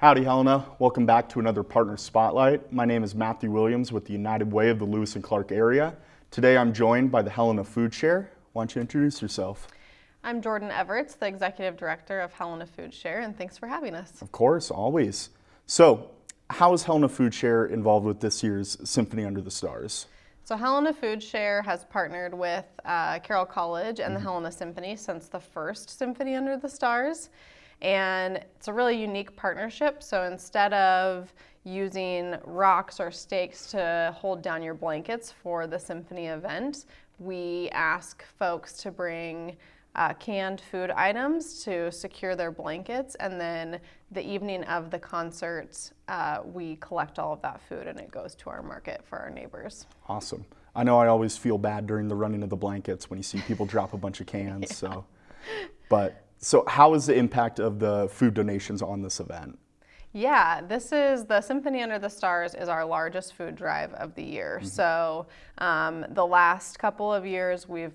Howdy, Helena. Welcome back to another Partner Spotlight. My name is Matthew Williams with the United Way of the Lewis and Clark area. Today I'm joined by the Helena Food Share. Why don't you introduce yourself? I'm Jordan Evertz, the Executive Director of Helena Food Share, and thanks for having us. Of course, always. So, how is Helena Food Share involved with this year's Symphony Under the Stars? So Helena Food Share has partnered with Carroll College and the Helena Symphony since the first Symphony Under the Stars. And it's a really unique partnership. So instead of using rocks or stakes to hold down your blankets for the symphony event, we ask folks to bring canned food items to secure their blankets, and then the evening of the concert, we collect all of that food and it goes to our market for our neighbors. Awesome. I know I always feel bad during the running of the blankets when you see people drop a bunch of cans. Yeah. So how is the impact of the food donations on this event? Yeah, this is the Symphony Under the Stars is our largest food drive of the year. So the last couple of years we've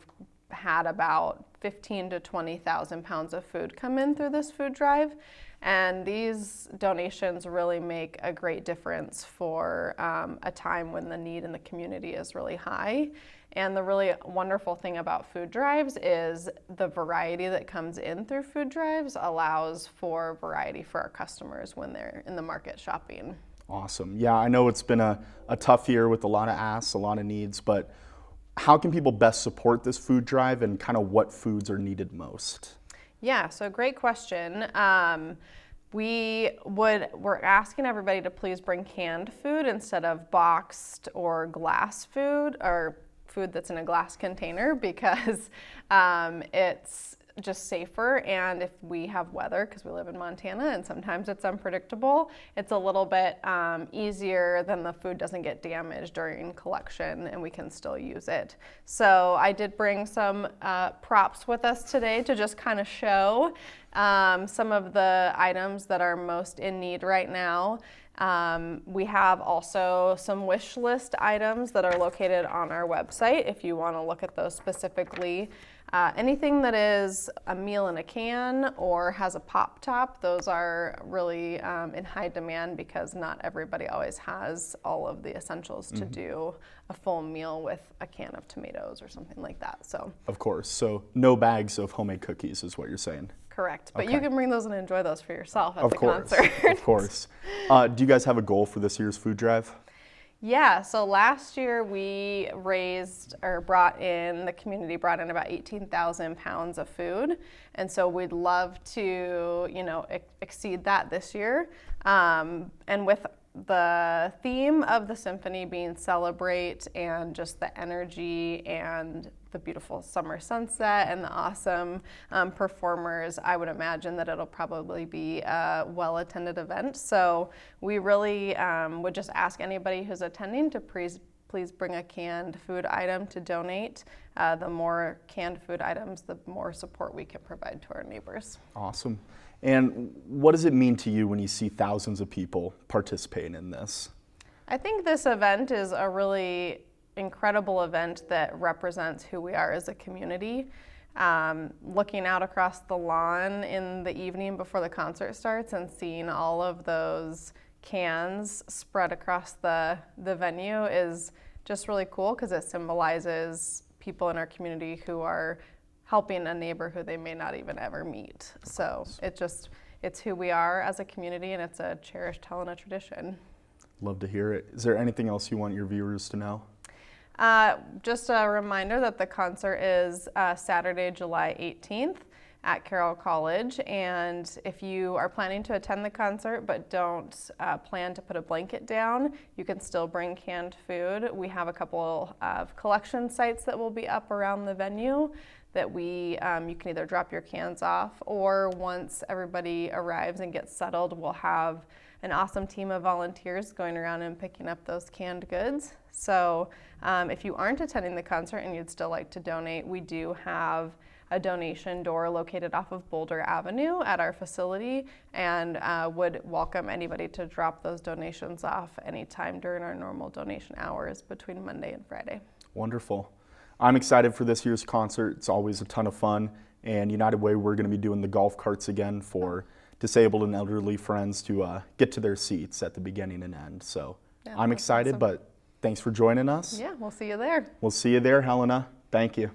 had about 15 to 20,000 pounds of food come in through this food drive. And these donations really make a great difference for a time when the need in the community is really high. And the really wonderful thing about food drives is the variety that comes in through food drives allows for variety for our customers when they're in the market shopping. Awesome. Yeah, I know it's been a tough year with a lot of asks, a lot of needs, but how can people best support this food drive and kind of what foods are needed most? Yeah, so great question. We're asking everybody to please bring canned food instead of boxed or glass food or food that's in a glass container because it's just safer, and if we have weather, because we live in Montana and sometimes it's unpredictable, it's a little bit easier, then the food doesn't get damaged during collection and we can still use it. So I did bring some props with us today to just kind of show some of the items that are most in need right now. We have also some wish list items that are located on our website if you want to look at those specifically. Anything that is a meal in a can or has a pop top, those are really in high demand because not everybody always has all of the essentials to do a full meal with a can of tomatoes or something like that. So, of course, so no bags of homemade cookies is what you're saying. Correct, but okay. You can bring those and enjoy those for yourself at the concert. Of course. Do you guys have a goal for this year's food drive? Yeah, so last year we brought in about 18,000 pounds of food. And so we'd love to, exceed that this year. And with the theme of the symphony being celebrate and just the energy and the beautiful summer sunset and the awesome performers, I would imagine that it'll probably be a well-attended event. So we really would just ask anybody who's attending to please bring a canned food item to donate. The more canned food items, the more support we can provide to our neighbors. Awesome. And what does it mean to you when you see thousands of people participating in this? I think this event is a really incredible event that represents who we are as a community. Looking out across the lawn in the evening before the concert starts and seeing all of those cans spread across the venue is just really cool because it symbolizes people in our community who are helping a neighbor who they may not even ever meet. So it's who we are as a community, and it's a cherished Helena tradition. Love to hear it. Is there anything else you want your viewers to know? Just a reminder that the concert is Saturday, July 18th at Carroll College, and if you are planning to attend the concert but don't plan to put a blanket down, you can still bring canned food. We have a couple of collection sites that will be up around the venue that you can either drop your cans off, or once everybody arrives and gets settled, we'll have an awesome team of volunteers going around and picking up those canned goods. So if you aren't attending the concert and you'd still like to donate, we do have a donation door located off of Boulder Avenue at our facility, and would welcome anybody to drop those donations off anytime during our normal donation hours between Monday and Friday. Wonderful. I'm excited for this year's concert. It's always a ton of fun. And United Way, we're going to be doing the golf carts again for disabled and elderly friends to get to their seats at the beginning and end. So Yeah, I'm that's excited, awesome. but thanks for joining us. Yeah, we'll see you there. We'll see you there, Helena. Thank you.